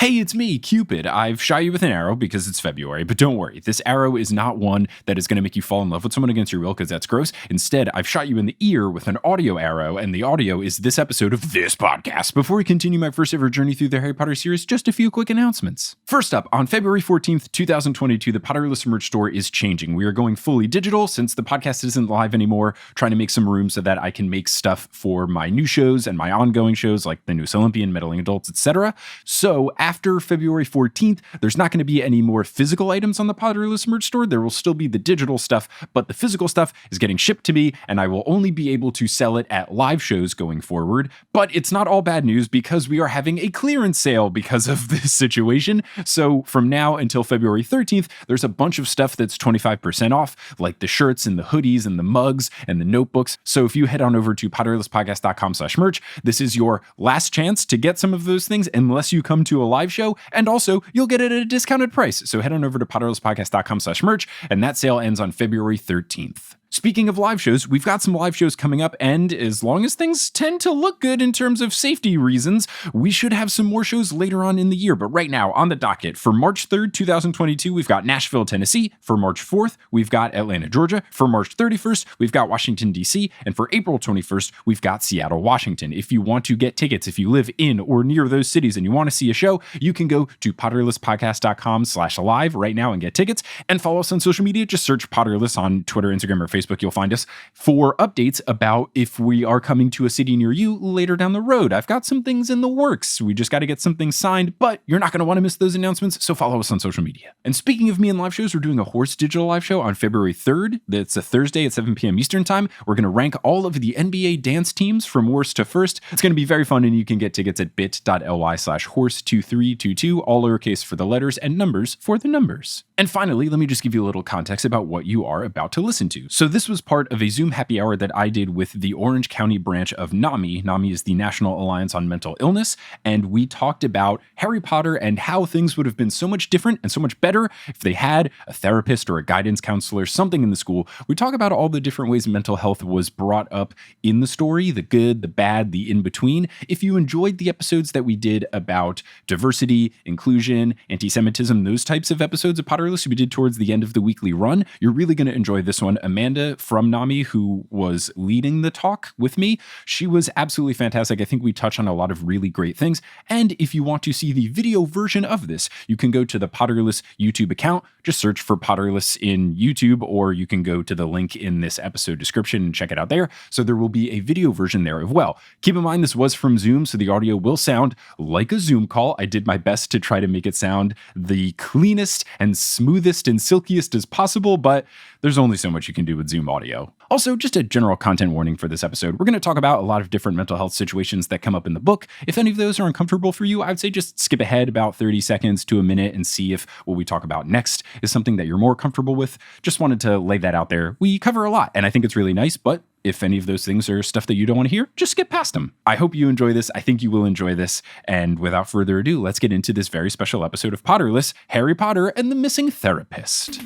Hey, it's me, Cupid. I've shot you with an arrow because it's February, but don't worry. This arrow is not one that is going to make you fall in love with someone against your will because that's gross. Instead, I've shot you in the ear with an audio arrow, and the audio is this episode of this podcast. Before we continue my first ever journey through the Harry Potter series, just a few quick announcements. First up, on February 14th, 2022, the Potterless merch store is changing. We are going fully digital since the podcast isn't live anymore, trying to make some room so that I can make stuff for my new shows and my ongoing shows like The Newest Olympian, Meddling Adults, etc. So after February 14th, there's not going to be any more physical items on the Potterless merch store. There will still be the digital stuff, but the physical stuff is getting shipped to me, and I will only be able to sell it at live shows going forward. But it's not all bad news because we are having a clearance sale because of this situation. So from now until February 13th, there's a bunch of stuff that's 25% off, like the shirts and the hoodies and the mugs and the notebooks. So if you head on over to potterlesspodcast.com/merch, this is your last chance to get some of those things unless you come to a live show, and also you'll get it at a discounted price. So head on over to potterlesspodcast.com/merch, and that sale ends on February 13th. Speaking of live shows, we've got some live shows coming up, and as long as things tend to look good in terms of safety reasons, we should have some more shows later on in the year. But right now, on the docket, for March 3rd, 2022, we've got Nashville, Tennessee. For March 4th, we've got Atlanta, Georgia. For March 31st, we've got Washington, D.C. And for April 21st, we've got Seattle, Washington. If you want to get tickets, if you live in or near those cities and you want to see a show, you can go to potterlesspodcast.com/live right now and get tickets, and follow us on social media. Just search Potterless on Twitter, Instagram, or Facebook. You'll find us for updates about if we are coming to a city near you later down the road. I've got some things in the works. We just got to get something signed, but you're not going to want to miss those announcements, so follow us on social media. And speaking of me and live shows, we're doing a Horse Digital live show on February 3rd. That's a Thursday at 7 p.m. Eastern time. We're going to rank all of the NBA dance teams from worst to first. It's going to be very fun, and you can get tickets at bit.ly/horse2322, all lowercase for the letters and numbers for the numbers. And finally, let me just give you a little context about what you are about to listen to. So this was part of a Zoom happy hour that I did with the Orange County branch of NAMI. NAMI is the National Alliance on Mental Illness, and we talked about Harry Potter and how things would have been so much different and so much better if they had a therapist or a guidance counselor, something in the school. We talk about all the different ways mental health was brought up in the story, the good, the bad, the in-between. If you enjoyed the episodes that we did about diversity, inclusion, anti-Semitism, those types of episodes of Potterless we did towards the end of the weekly run, you're really going to enjoy this one. Amanda from NAMI, who was leading the talk with me, she was absolutely fantastic. I think we touched on a lot of really great things. And if you want to see the video version of this, you can go to the Potterless YouTube account. Just search for Potterless in YouTube, or you can go to the link in this episode description and check it out there. So there will be a video version there as well. Keep in mind, this was from Zoom, so the audio will sound like a Zoom call. I did my best to try to make it sound the cleanest and smoothest and silkiest as possible, but there's only so much you can do with Zoom audio. Also, just a general content warning for this episode. We're going to talk about a lot of different mental health situations that come up in the book. If any of those are uncomfortable for you, I would say just skip ahead about 30 seconds to a minute and see if what we talk about next is something that you're more comfortable with. Just wanted to lay that out there. We cover a lot, and I think it's really nice, but if any of those things are stuff that you don't want to hear, just skip past them. I hope you enjoy this. I think you will enjoy this. And without further ado, let's get into this very special episode of Potterless, Harry Potter and the Missing Therapist.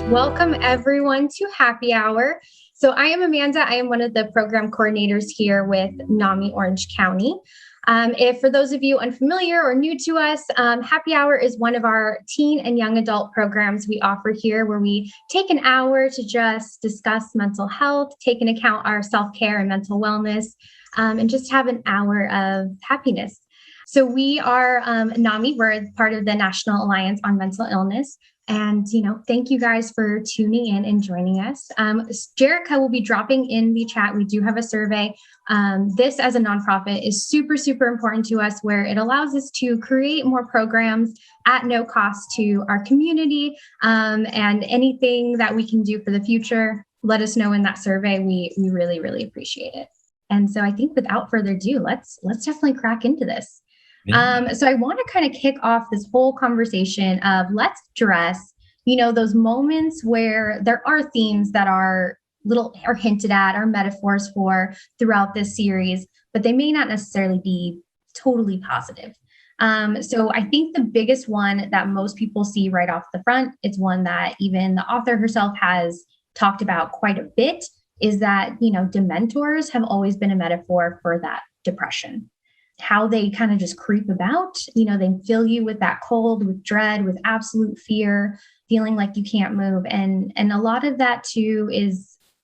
Welcome everyone to Happy Hour. So I am Amanda. I am one of the program coordinators here with NAMI Orange County. If for those of you unfamiliar or new to us, Happy Hour is one of our teen and young adult programs we offer here, where we take an hour to just discuss mental health, take into account our self-care and mental wellness, and just have an hour of happiness. So we are NAMI. We're part of the National Alliance on Mental Illness. And, thank you guys for tuning in and joining us. Jerica will be dropping in the chat. We do have a survey. This as a nonprofit is super, super important to us, where it allows us to create more programs at no cost to our community, and anything that we can do for the future, let us know in that survey. We really, really appreciate it. And so I think without further ado, let's definitely crack into this. So I want to kind of kick off this whole conversation of let's address, those moments where there are themes that are hinted at, or metaphors for throughout this series, but they may not necessarily be totally positive. So I think the biggest one that most people see right off the front, it's one that even the author herself has talked about quite a bit, is that, Dementors have always been a metaphor for that depression. How they kind of just creep about, they fill you with that cold, with dread, with absolute fear, feeling like you can't move. And a lot of that too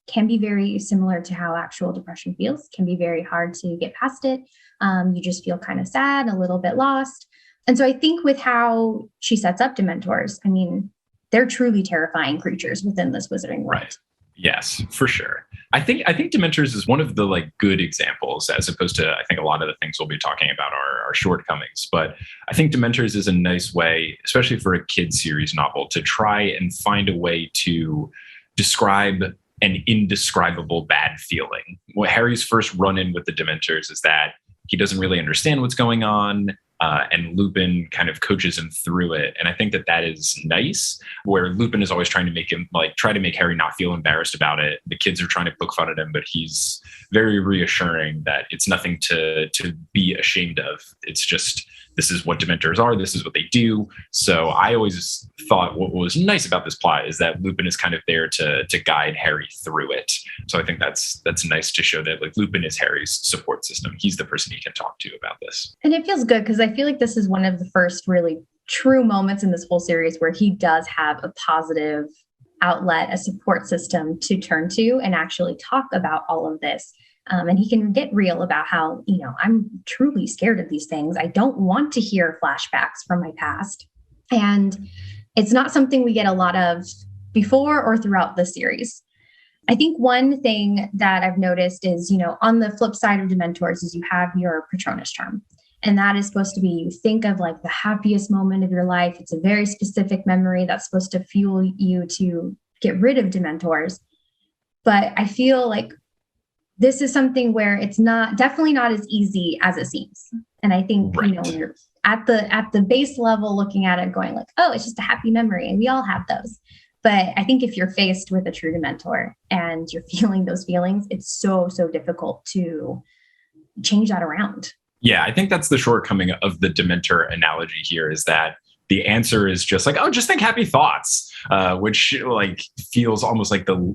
can be very similar to how actual depression feels, can be very hard to get past it. You just feel kind of sad, a little bit lost. And so I think with how she sets up Dementors, I mean, they're truly terrifying creatures within this wizarding world. Right. Yes, for sure. I think Dementors is one of the good examples, as opposed to I think a lot of the things we'll be talking about are shortcomings. But I think Dementors is a nice way, especially for a kids series novel, to try and find a way to describe an indescribable bad feeling. What Harry's first run-in with the Dementors is that he doesn't really understand what's going on. And Lupin kind of coaches him through it. And I think that is nice, where Lupin is always trying to make him try to make Harry not feel embarrassed about it. The kids are trying to poke fun at him, but he's very reassuring that it's nothing to be ashamed of. It's just, this is what Dementors are. This is what they do. So I always thought what was nice about this plot is that Lupin is kind of there to guide Harry through it. So I think that's nice to show that Lupin is Harry's support system. He's the person he can talk to about this. And it feels good because I feel like this is one of the first really true moments in this whole series where he does have a positive outlet, a support system to turn to and actually talk about all of this. And he can get real about how, I'm truly scared of these things. I don't want to hear flashbacks from my past. And it's not something we get a lot of before or throughout the series. I think one thing that I've noticed is, on the flip side of Dementors is you have your Patronus charm. And that is supposed to be, you think of the happiest moment of your life. It's a very specific memory that's supposed to fuel you to get rid of Dementors. But I feel like this is something where it's definitely not as easy as it seems. And I think, right. When you're at the base level looking at it going oh, it's just a happy memory. And we all have those. But I think if you're faced with a true Dementor and you're feeling those feelings, it's so, so difficult to change that around. Yeah, I think that's the shortcoming of the Dementor analogy here, is that the answer is just just think happy thoughts, which feels almost like the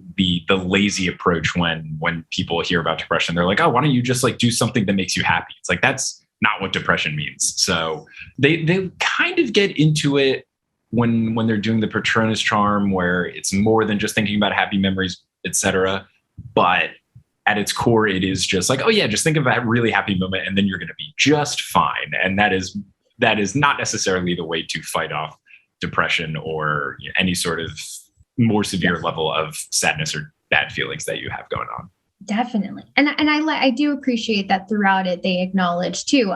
lazy approach when people hear about depression. They're oh, why don't you just do something that makes you happy? It's that's not what depression means. So they kind of get into it when they're doing the Patronus charm, where it's more than just thinking about happy memories, etc. But at its core, it is just oh yeah, just think of a really happy moment and then you're going to be just fine. And that is not necessarily the way to fight off depression or any sort of more severe level of sadness or bad feelings that you have going on. Definitely. And I do appreciate that throughout it, they acknowledge too,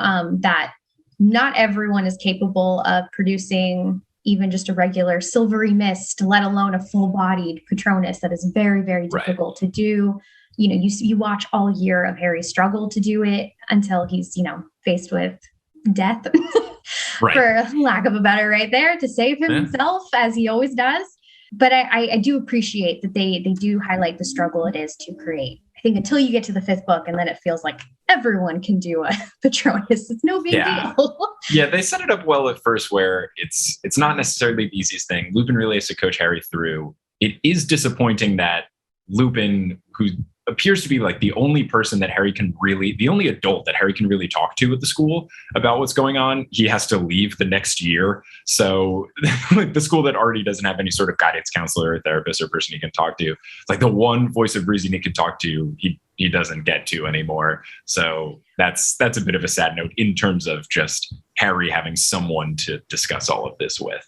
that not everyone is capable of producing even just a regular silvery mist, let alone a full-bodied Patronus. That is very, very difficult to do. You watch all year of Harry struggle to do it until he's, faced with death, for lack of a better right there, to save himself, as he always does. But I do appreciate that they do highlight the struggle it is to create. I think until you get to the fifth book, and then it feels like everyone can do a Patronus. It's no big deal. Yeah, they set it up well at first, where it's not necessarily the easiest thing. Lupin really has to coach Harry through. It is disappointing that Lupin, who appears to be the only person that the only adult that Harry can really talk to at the school about what's going on, he has to leave the next year. So the school that already doesn't have any sort of guidance counselor or therapist or person he can talk to, the one voice of reason he can talk to, he doesn't get to anymore. So that's a bit of a sad note in terms of just Harry having someone to discuss all of this with.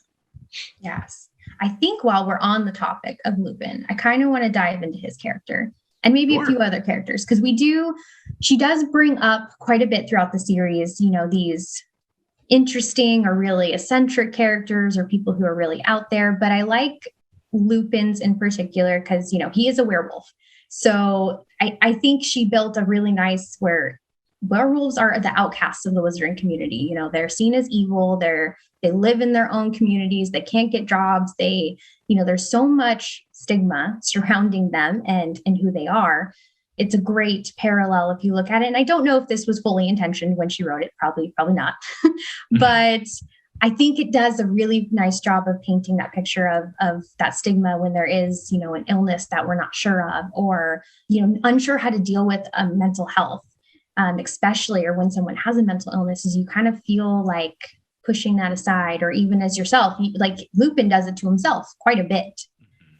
Yes. I think while we're on the topic of Lupin, I kind of want to dive into his character. And maybe a few other characters, because she does bring up quite a bit throughout the series, these interesting or really eccentric characters or people who are really out there. But I like Lupin's in particular because, he is a werewolf. So I think she built a really nice where werewolves are the outcasts of the wizarding community. They're seen as evil. They live in their own communities. They can't get jobs. There's so much stigma surrounding them and who they are. it's a great parallel if you look at it. And I don't know if this was fully intentioned when she wrote it, probably not. But I think it does a really nice job of painting that picture of that stigma when there is, an illness that we're not sure of, or, unsure how to deal with mental health, especially, or when someone has a mental illness, is you kind of feel like pushing that aside, or even as yourself, like Lupin does it to himself quite a bit,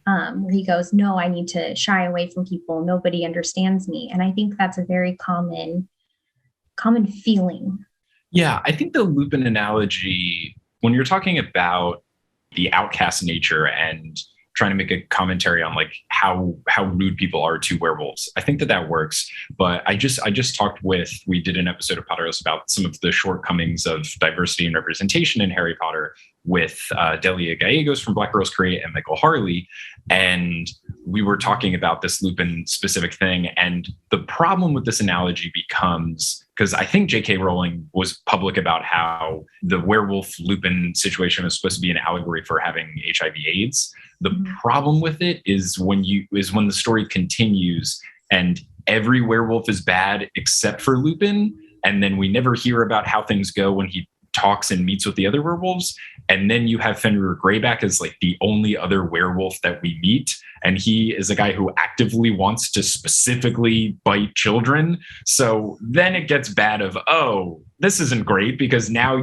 where he goes, no, I need to shy away from people. Nobody understands me. And I think that's a very common feeling. Yeah, I think the Lupin analogy, when you're talking about the outcast nature and trying to make a commentary on like how rude people are to werewolves, I think that works. But we did an episode of Potterless about some of the shortcomings of diversity and representation in Harry Potter with Delia Gallegos from Black Girls Create and Michael Harley. And we were talking about this Lupin specific thing. And the problem with this analogy becomes, because I think J.K. Rowling was public about how the werewolf Lupin situation was supposed to be an allegory for having HIV/AIDS. The problem with it is when the story continues and every werewolf is bad except for Lupin, and then we never hear about how things go when he talks and meets with the other werewolves. And then you have Fenrir Greyback as like the only other werewolf that we meet. And he is a guy who actively wants to specifically bite children. So then it gets bad of, oh, this isn't great, because now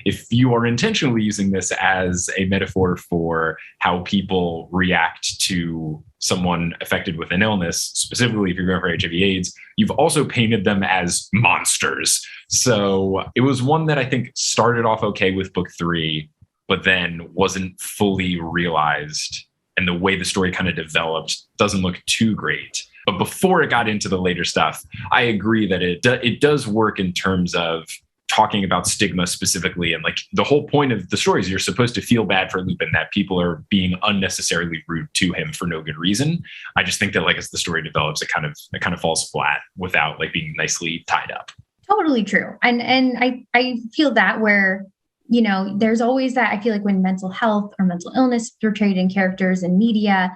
if you are intentionally using this as a metaphor for how people react to someone affected with an illness, specifically if you're going for HIV/AIDS, you've also painted them as monsters. So it was one that I think started off okay with book 3, but then wasn't fully realized. And the way the story kind of developed doesn't look too great. But before it got into the later stuff, I agree that it does work in terms of talking about stigma specifically. And like the whole point of the story is you're supposed to feel bad for Lupin, that people are being unnecessarily rude to him for no good reason. I just think that like as the story develops, it kind of falls flat without like being nicely tied up. Totally true. And I feel that where, there's always that, I feel like when mental health or mental illness is portrayed in characters and media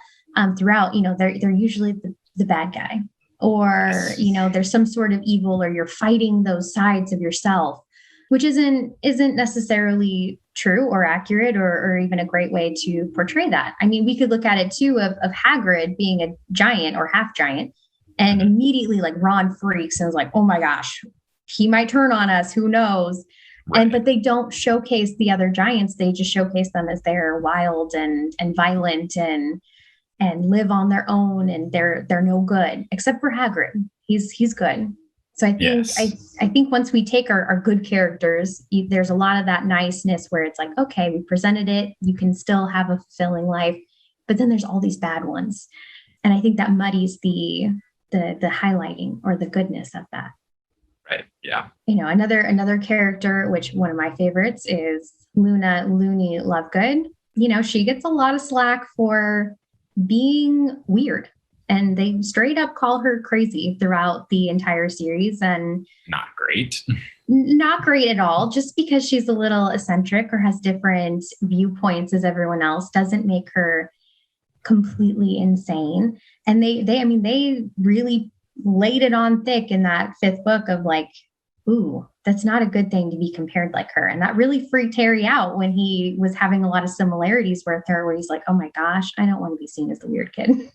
throughout, they're usually the bad guy, or, there's some sort of evil, or you're fighting those sides of yourself, which isn't necessarily true or accurate or even a great way to portray that. I mean, we could look at it too of Hagrid being a giant or half giant, and immediately like Ron freaks and is like, oh my gosh, he might turn on us. Who knows? Right. But they don't showcase the other giants. They just showcase them as they're wild and violent and live on their own, and they're no good, except for Hagrid. He's good. So I think yes. I think once we take our good characters, there's a lot of that niceness where it's like, okay, we presented it. You can still have a fulfilling life, but then there's all these bad ones, and I think that muddies the highlighting or the goodness of that. Right. Yeah. Another character, which one of my favorites is Luna Looney Lovegood. She gets a lot of slack for being weird, and they straight up call her crazy throughout the entire series, and not great. Not great at all. Just because she's a little eccentric or has different viewpoints as everyone else doesn't make her completely insane. And they really laid it on thick in that 5th book of like, ooh, that's not a good thing to be compared like her. And that really freaked Harry out when he was having a lot of similarities with her, where he's like, oh my gosh, I don't want to be seen as the weird kid.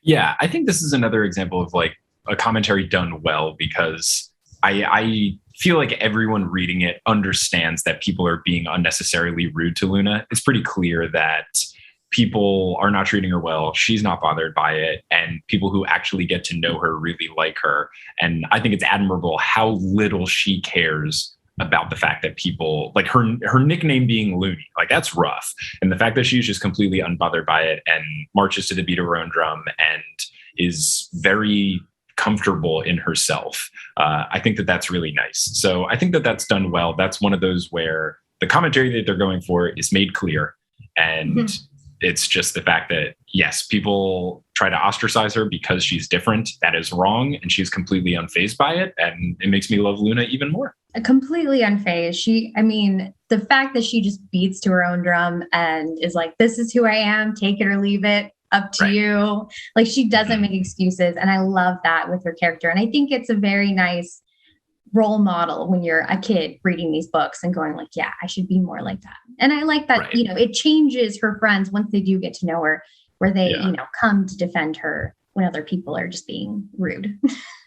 Yeah, I think this is another example of like a commentary done well, because I feel like everyone reading it understands that people are being unnecessarily rude to Luna. It's pretty clear that people are not treating her well. She's not bothered by it. And people who actually get to know her really like her. And I think it's admirable how little she cares about the fact that people like her nickname being Looney, like that's rough. And the fact that she's just completely unbothered by it and marches to the beat of her own drum and is very comfortable in herself. I think that that's really nice. So I think that that's done well. That's one of those where the commentary that they're going for is made clear. And it's just the fact that, yes, people try to ostracize her because she's different. That is wrong. And she's completely unfazed by it. And it makes me love Luna even more. Completely unfazed. The fact that she just beats to her own drum and is like, this is who I am, take it or leave it. up to you. Like, she doesn't make excuses. And I love that with her character. And I think it's a very nice role model when you're a kid reading these books and going like, yeah, I should be more like that. And I like that, it changes her friends once they do get to know her, where they, come to defend her when other people are just being rude.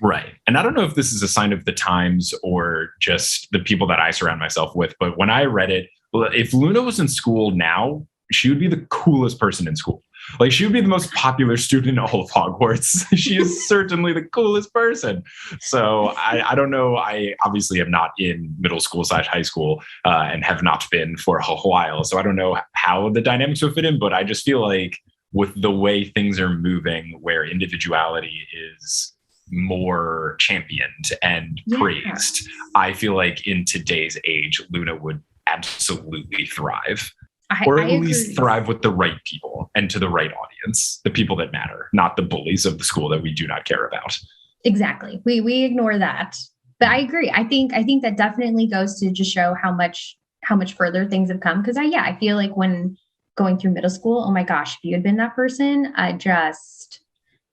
Right. And I don't know if this is a sign of the times or just the people that I surround myself with, but when I read it, if Luna was in school now, she would be the coolest person in school. Like, she would be the most popular student in all of Hogwarts. She is certainly the coolest person. So I don't know. I obviously am not in middle school / high school and have not been for a while. So I don't know how the dynamics would fit in, but I just feel like with the way things are moving, where individuality is more championed and praised, I feel like in today's age, Luna would absolutely thrive. Or at least thrive with the right people and to the right audience, the people that matter, not the bullies of the school that we do not care about. Exactly. We ignore that. But I agree. I think that definitely goes to just show how much further things have come. Because I feel like when going through middle school, oh my gosh, if you had been that person, just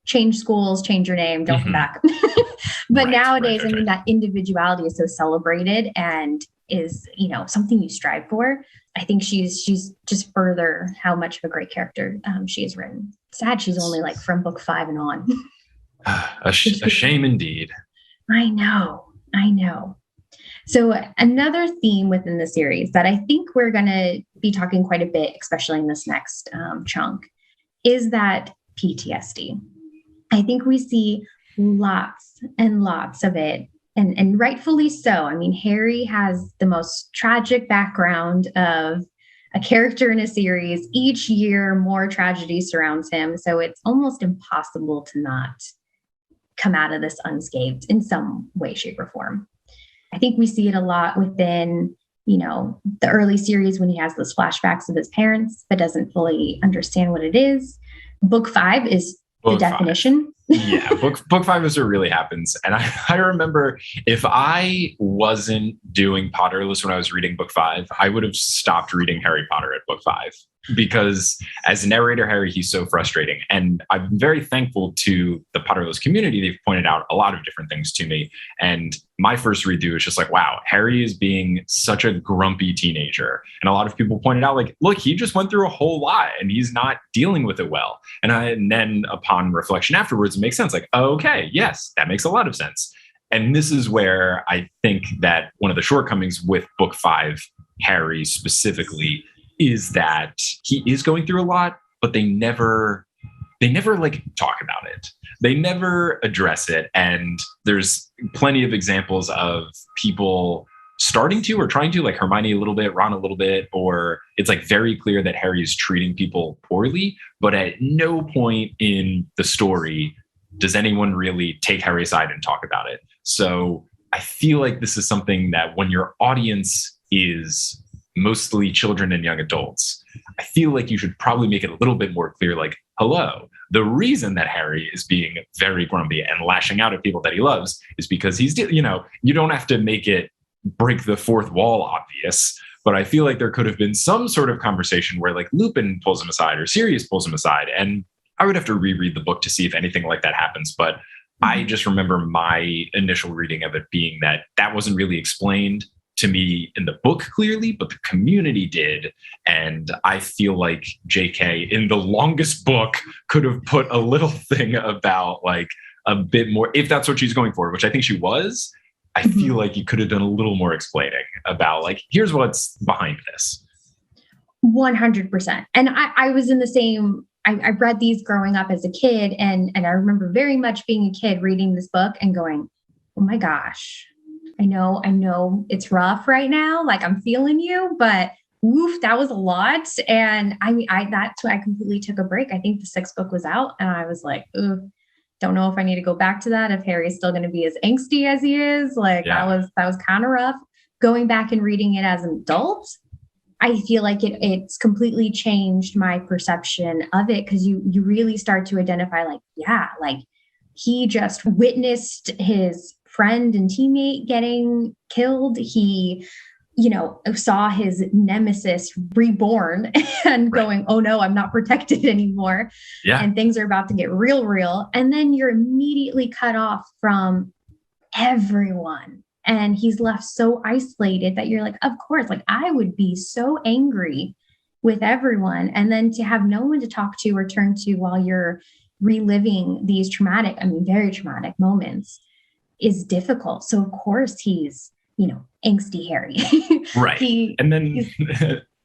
change schools, change your name, don't come back. But nowadays, I mean, that individuality is so celebrated and is, something you strive for. I think she's just further how much of a great character she has written. Sad she's only like from book 5 and on. A shame indeed. I know. So another theme within the series that I think we're going to be talking quite a bit, especially in this next chunk, is that PTSD. I think we see lots and lots of it. And rightfully so. I mean, Harry has the most tragic background of a character in a series. Each year, more tragedy surrounds him. So it's almost impossible to not come out of this unscathed in some way, shape, or form. I think we see it a lot within, the early series when he has those flashbacks of his parents, but doesn't fully understand what it is. Book 5 is the definition. Yeah, book 5 is what really happens. And I remember if I wasn't doing Potterless when I was reading book 5, I would have stopped reading Harry Potter at book 5, because as narrator Harry, he's so frustrating. And I'm very thankful to the Potterless community. They've pointed out a lot of different things to me. And my first read through is just like, wow, Harry is being such a grumpy teenager. And a lot of people pointed out, like, look, he just went through a whole lot and he's not dealing with it well. And then upon reflection afterwards, it makes sense. Like, okay, yes, that makes a lot of sense. And this is where I think that one of the shortcomings with book 5, Harry specifically, is that he is going through a lot, but they never like talk about it. They never address it. And there's plenty of examples of people starting to or trying to, like Hermione a little bit, Ron a little bit, or it's like very clear that Harry is treating people poorly, but at no point in the story does anyone really take Harry's side and talk about it. So I feel like this is something that when your audience is mostly children and young adults, I feel like you should probably make it a little bit more clear, like, hello, the reason that Harry is being very grumpy and lashing out at people that he loves is because he's, you don't have to make it break the fourth wall obvious, but I feel like there could have been some sort of conversation where like Lupin pulls him aside or Sirius pulls him aside. And I would have to reread the book to see if anything like that happens. But I just remember my initial reading of it being that wasn't really explained to me in the book clearly, but the community did. And I feel like JK in the longest book could have put a little thing about like a bit more, if that's what she's going for, which I think she was. I feel like you could have done a little more explaining about like, here's what's behind this. 100%. And I was in the same, I read these growing up as a kid. And I remember very much being a kid reading this book and going, oh my gosh, I know it's rough right now. Like I'm feeling you, but woof, that was a lot. And I mean, that's why I completely took a break. I think the 6th book was out and I was like, ooh, don't know if I need to go back to that. If Harry's still going to be as angsty as he is, like that was kind of rough. Going back and reading it as an adult, I feel like it's completely changed my perception of it. Cause you really start to identify like, yeah, like he just witnessed his friend and teammate getting killed. He, saw his nemesis reborn and going, oh no, I'm not protected anymore. Yeah. And things are about to get real. And then you're immediately cut off from everyone. And he's left so isolated that you're like, of course, like I would be so angry with everyone. And then to have no one to talk to or turn to while you're reliving these very traumatic moments is difficult. So of course he's, angsty Harry. Right. And then,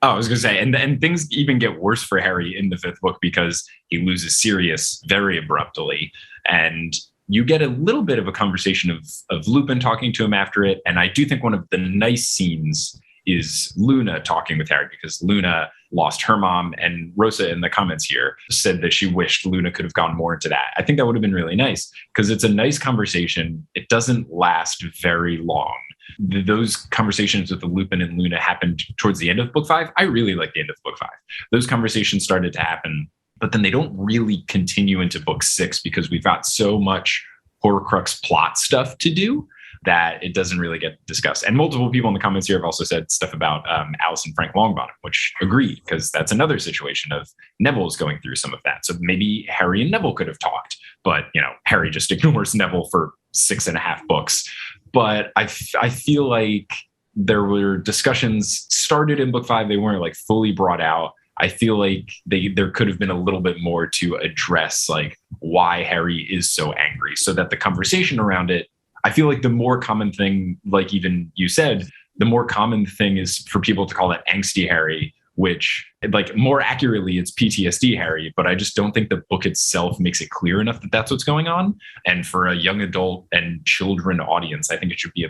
I was going to say, and things even get worse for Harry in the fifth book because he loses Sirius very abruptly. And you get a little bit of a conversation of Lupin talking to him after it. And I do think one of the nice scenes is Luna talking with Harry, because Luna lost her mom, and Rosa in the comments here said that she wished Luna could have gone more into that. I think that would have been really nice because it's a nice conversation. It doesn't last very long. Those conversations with the Lupin and Luna happened towards the end of book 5. I really like the end of book 5. Those conversations started to happen, but then they don't really continue into book 6 because we've got so much Horcrux plot stuff to do that it doesn't really get discussed. And multiple people in the comments here have also said stuff about Alice and Frank Longbottom, which agreed, because that's another situation of Neville's going through some of that. So maybe Harry and Neville could have talked, but Harry just ignores Neville for 6.5 books. But I feel like there were discussions started in book 5. They weren't like fully brought out. I feel like there could have been a little bit more to address like why Harry is so angry, so that the conversation around it, I feel like the more common thing, like even you said, the more common thing is for people to call it angsty Harry, which like more accurately it's PTSD Harry, but I just don't think the book itself makes it clear enough that that's what's going on. And for a young adult and children audience, I think it should be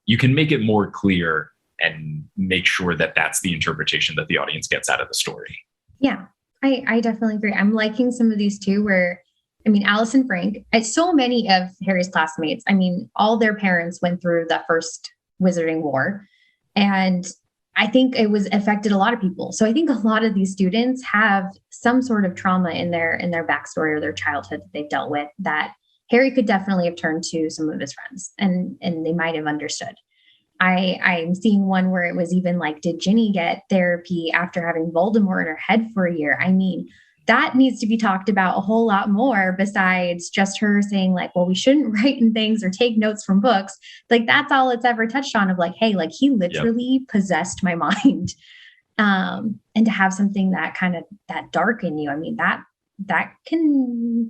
you can make it more clear and make sure that that's the interpretation that the audience gets out of the story. Yeah, I definitely agree. I'm liking some of these too, where, Alice and Frank, so many of Harry's classmates, all their parents went through the first Wizarding War. And I think it was affected a lot of people. So I think a lot of these students have some sort of trauma in their backstory or their childhood that they've dealt with that Harry could definitely have turned to some of his friends and they might have understood. I'm seeing one where it was even like, did Ginny get therapy after having Voldemort in her head for a year? That needs to be talked about a whole lot more besides just her saying like, well, we shouldn't write in things or take notes from books. Like that's all it's ever touched on of like, hey, like he literally possessed my mind. And to have something that kind of that dark in you, that can,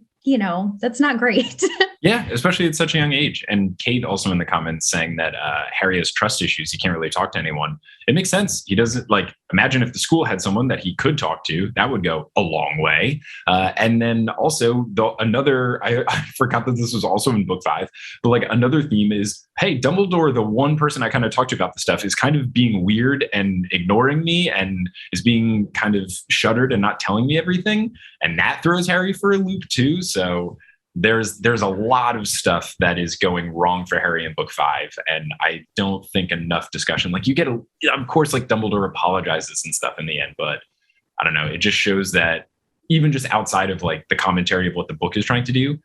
that's not great. Yeah, especially at such a young age. And Kate also in the comments saying that Harry has trust issues. He can't really talk to anyone. It makes sense. He doesn't imagine if the school had someone that he could talk to, that would go a long way. And then also I forgot that this was also in book 5, but like another theme is, hey, Dumbledore, the one person I kind of talked to about the stuff, is kind of being weird and ignoring me and is being kind of shuttered and not telling me everything. And that throws Harry for a loop too. So there's a lot of stuff that is going wrong for Harry in book 5. And I don't think enough discussion, like you get, of course, like Dumbledore apologizes and stuff in the end, but I don't know. It just shows that even just outside of like the commentary of what the book is trying to do,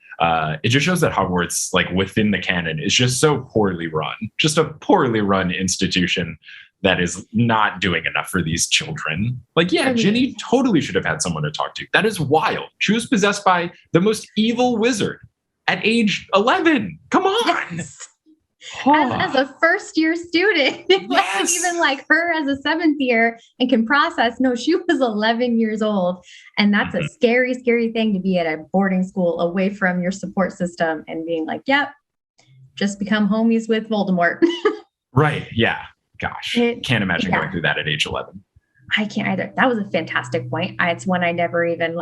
it just shows that Hogwarts, like within the canon, is just so poorly run, just a poorly run institution that is not doing enough for these children. Like, yeah, Ginny totally should have had someone to talk to. That is wild. She was possessed by the most evil wizard at age 11. Come on. Yes. As a first year student, it wasn't even like her as a 7th year and can process. No, she was 11 years old. And that's a scary, scary thing to be at a boarding school away from your support system and being like, yep, just become homies with Voldemort. Right. Yeah. Gosh, can't imagine going through that at age 11. I can't either. That was a fantastic point. It's one I never even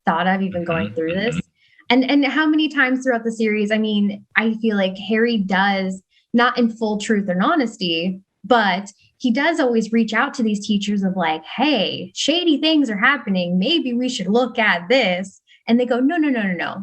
thought of even going through this. And how many times throughout the series, I feel like Harry does, not in full truth and honesty, but he does always reach out to these teachers of like, hey, shady things are happening. Maybe we should look at this. And they go, no.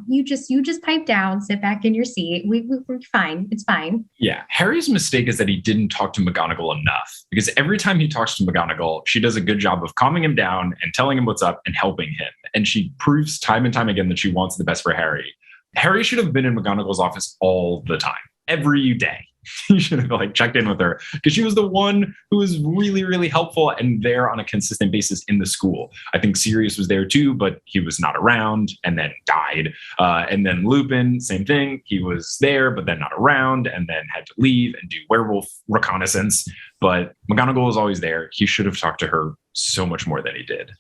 You just pipe down, sit back in your seat. We're fine. It's fine. Yeah. Harry's mistake is that he didn't talk to McGonagall enough, because every time he talks to McGonagall, she does a good job of calming him down and telling him what's up and helping him. And she proves time and time again that she wants the best for Harry. Harry should have been in McGonagall's office all the time, every day. You should have like checked in with her because she was the one who was really, really helpful and there on a consistent basis in the school. I think Sirius was there too, but he was not around and then died. And then Lupin, same thing. He was there, but then not around and then had to leave and do werewolf reconnaissance. But McGonagall was always there. He should have talked to her so much more than he did.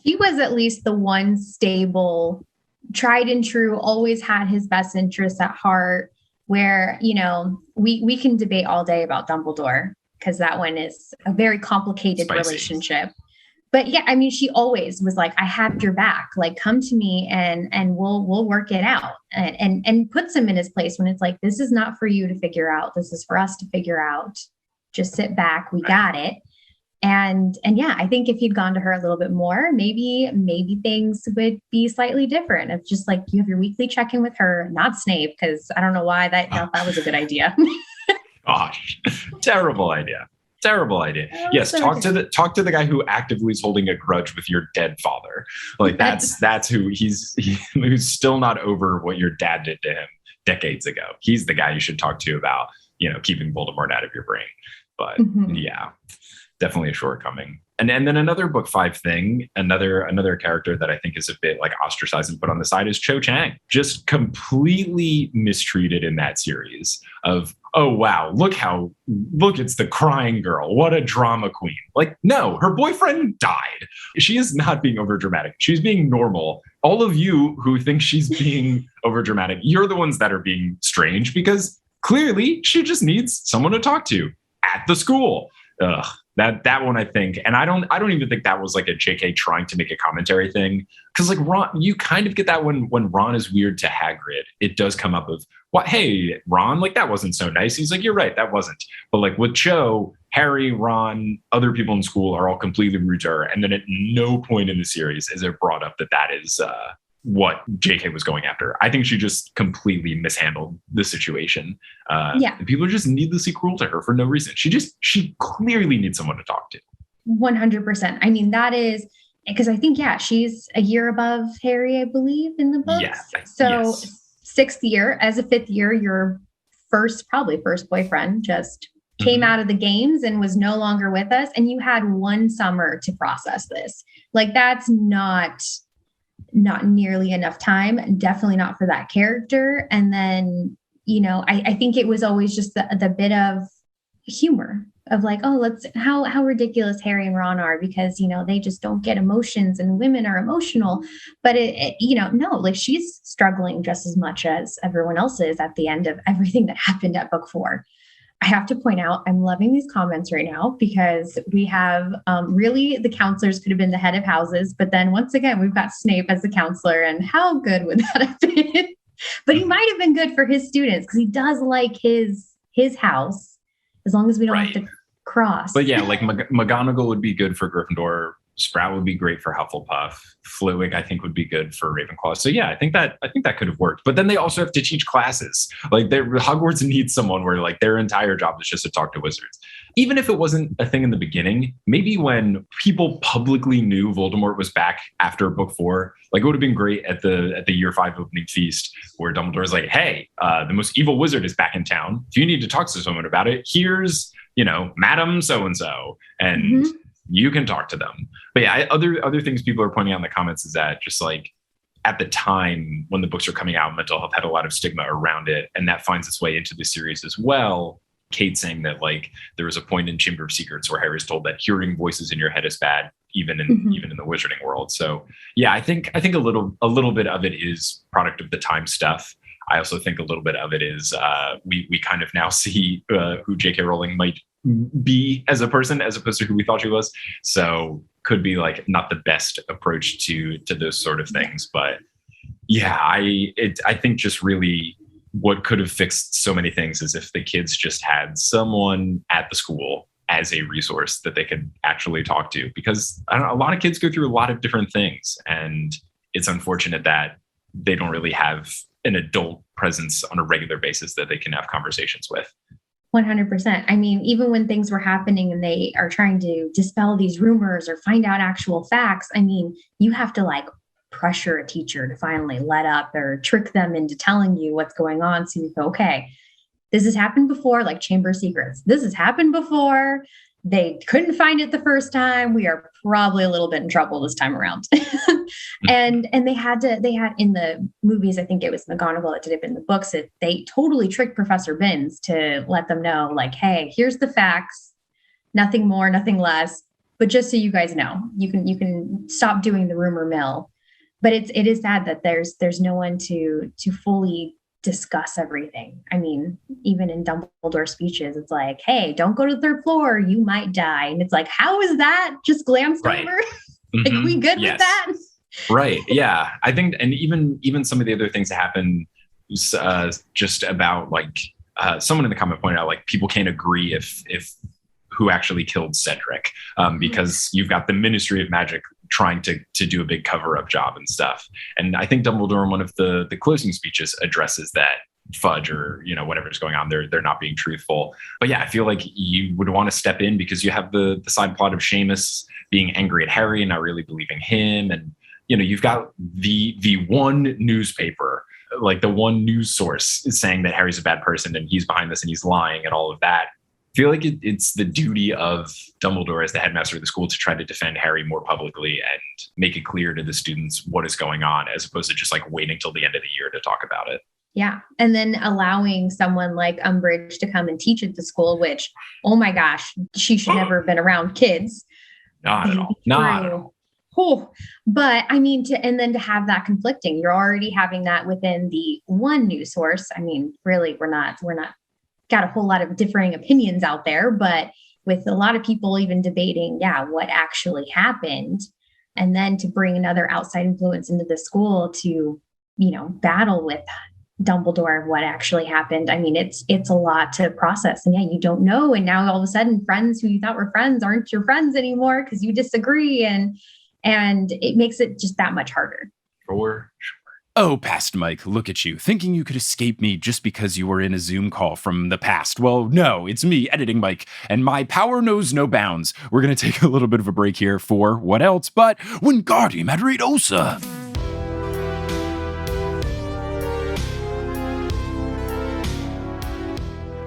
He was at least the one stable, tried and true, always had his best interests at heart, where, you know, we can debate all day about Dumbledore because that one is a very complicated relationship. But yeah, I mean, she always was like, I have your back, like, come to me and we'll work it out, and puts him in his place when it's like, this is not for you to figure out. This is for us to figure out. Just sit back. We got it. And yeah, I think if he'd gone to her a little bit more, maybe things would be slightly different. Of just like, you have your weekly check-in with her, not Snape, because I don't know why that was a good idea. Gosh, terrible idea. Yes, talk to the guy who actively is holding a grudge with your dead father. Like that's who who's still not over what your dad did to him decades ago. He's the guy you should talk to about, you know, keeping Voldemort out of your brain. But yeah. Definitely a shortcoming. And then another book 5 thing, another character that I think is a bit like ostracized and put on the side is Cho Chang. Just completely mistreated in that series of, oh, wow, look, it's the crying girl. What a drama queen. Like, no, her boyfriend died. She is not being overdramatic. She's being normal. All of you who think she's being overdramatic, you're the ones that are being strange because clearly she just needs someone to talk to at the school. Ugh. That one, I think, and I don't even think that was like a JK trying to make a commentary thing, because like Ron, you kind of get that when Ron is weird to Hagrid, it does come up of, what, hey Ron, like that wasn't so nice. He's like, you're right, that wasn't. But like with Cho, Harry, Ron, other people in school are all completely rude to her, and then at no point in the series is it brought up that is what JK was going after. I think she just completely mishandled the situation. People are just needlessly cruel to her for no reason. She clearly needs someone to talk to. 100%. I mean, that is because I think, she's a year above Harry, I believe, in the books. Yeah. So yes. 6th year, as a 5th year, your probably first boyfriend just came out of the games and was no longer with us. And you had one summer to process this. Like, that's not nearly enough time, definitely not for that character. And then, you know, I think it was always just the bit of humor of like, oh, how ridiculous Harry and Ron are because, you know, they just don't get emotions and women are emotional. But no, like she's struggling just as much as everyone else is at the end of everything that happened at book 4. I have to point out, I'm loving these comments right now because we have really the counselors could have been the head of houses, but then once again, we've got Snape as the counselor, and how good would that have been? But he might have been good for his students because he does like his house, as long as we don't have to cross. But yeah, like McGonagall would be good for Gryffindor. Sprout would be great for Hufflepuff. Flitwick, I think, would be good for Ravenclaw. So yeah, I think that could have worked. But then they also have to teach classes. Like Hogwarts needs someone where like their entire job is just to talk to wizards. Even if it wasn't a thing in the beginning, maybe when people publicly knew Voldemort was back after book 4, like it would have been great at the year 5 opening feast where Dumbledore's like, hey, the most evil wizard is back in town. If you need to talk to someone about it, here's, you know, Madam so-and-so. And you can talk to them. But yeah, other things people are pointing out in the comments is that just like at the time when the books are coming out, mental health had a lot of stigma around it. And that finds its way into the series as well. Kate saying that like there was a point in Chamber of Secrets where Harry's told that hearing voices in your head is bad, even in the wizarding world. So yeah, I think a little bit of it is product of the time stuff. I also think a little bit of it is we kind of now see who J.K. Rowling might be as a person as opposed to who we thought she was. So could be like not the best approach to those sort of things. But yeah, I think just really what could have fixed so many things is if the kids just had someone at the school as a resource that they could actually talk to, because I don't know, a lot of kids go through a lot of different things, and it's unfortunate that they don't really have an adult presence on a regular basis that they can have conversations with. 100%. I mean, even when things were happening and they are trying to dispel these rumors or find out actual facts, I mean, you have to like pressure a teacher to finally let up or trick them into telling you what's going on. So you go, okay, this has happened before, like Chamber of Secrets. This has happened before. They couldn't find it the first time. We are probably a little bit in trouble this time around. and they had in the movies, I think it was McGonagall that did it, in the books, they totally tricked Professor Binns to let them know, like, hey, here's the facts, nothing more, nothing less. But just so you guys know, you can stop doing the rumor mill. But it is sad that there's no one to fully discuss everything. I mean, even in Dumbledore speeches, it's like, hey, don't go to the third floor, you might die. And it's like, how is that just glanced over? Like, we good with that? Right. Yeah. I think, and even some of the other things that happen, just about like, someone in the comment pointed out, like, people can't agree if who actually killed Cedric, because you've got the Ministry of Magic trying to do a big cover-up job and stuff. And I think Dumbledore in one of the closing speeches addresses that fudge, or, you know, whatever's going on, they're not being truthful. But yeah, I feel like you would want to step in, because you have the side plot of Seamus being angry at Harry and not really believing him. And, you know, you've got the one newspaper, like the one news source, is saying that Harry's a bad person and he's behind this and he's lying and all of that. I feel like it's the duty of Dumbledore as the headmaster of the school to try to defend Harry more publicly and make it clear to the students what is going on, as opposed to just like waiting till the end of the year to talk about it. Yeah. And then allowing someone like Umbridge to come and teach at the school, which, oh my gosh, she should never have been around kids. Not at all. Not at all. Oh, but I mean, and then to have that conflicting, you're already having that within the one news source. I mean, really, we're not got a whole lot of differing opinions out there, but with a lot of people even debating, what actually happened. And then to bring another outside influence into the school to, you know, battle with Dumbledore and what actually happened. I mean, it's a lot to process. And you don't know. And now all of a sudden, friends who you thought were friends aren't your friends anymore because you disagree. And it makes it just that much harder. For sure. Oh, past Mike, look at you, thinking you could escape me just because you were in a Zoom call from the past. Well, no, it's me, editing Mike, and my power knows no bounds. We're going to take a little bit of a break here for what else but Wingardium Adredosa.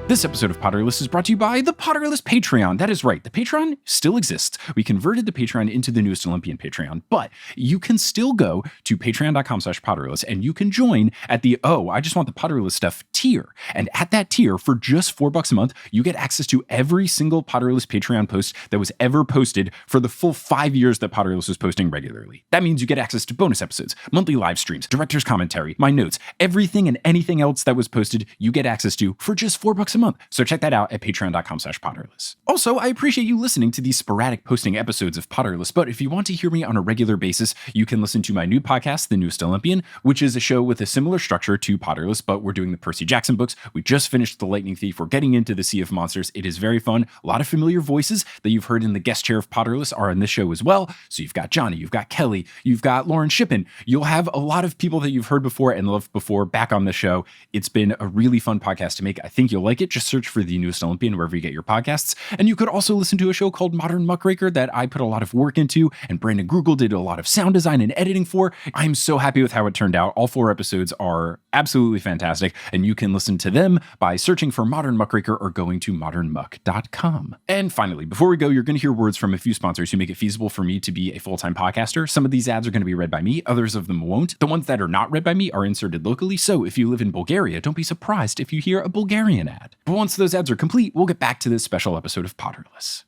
This episode of Potterless is brought to you by the Potterless Patreon. That is right, the Patreon still exists. We converted the Patreon into the newest Olympian Patreon, but you can still go to patreon.com/Potterless and you can join at the I just want the Potterless stuff tier. And at that tier, for just $4 a month, you get access to every single Potterless Patreon post that was ever posted for the full 5 years that Potterless was posting regularly. That means you get access to bonus episodes, monthly live streams, director's commentary, my notes, everything and anything else that was posted, you get access to for just $4 a month. So check that out at patreon.com/Potterless. Also, I appreciate you listening to these sporadic posting episodes of Potterless, but if you want to hear me on a regular basis, you can listen to my new podcast, The Newest Olympian, which is a show with a similar structure to Potterless, but we're doing the Percy Jackson books. We just finished The Lightning Thief. We're getting into the Sea of Monsters. It is very fun. A lot of familiar voices that you've heard in the guest chair of Potterless are in this show as well. So you've got Johnny, you've got Kelly, you've got Lauren Shippen. You'll have a lot of people that you've heard before and loved before back on the show. It's been a really fun podcast to make. I think you'll like it. Just search for The Newest Olympian wherever you get your podcasts. And you could also listen to a show called Modern Muckraker that I put a lot of work into, and Brandon Grugel did a lot of sound design and editing for. I'm so happy with how it turned out. All 4 episodes are absolutely fantastic, and you can listen to them by searching for Modern Muckraker or going to modernmuck.com. And finally, before we go, you're going to hear words from a few sponsors who make it feasible for me to be a full-time podcaster. Some of these ads are going to be read by me, others of them won't. The ones that are not read by me are inserted locally, so if you live in Bulgaria, don't be surprised if you hear a Bulgarian ad. But once those ads are complete, we'll get back to this special episode of Potterless.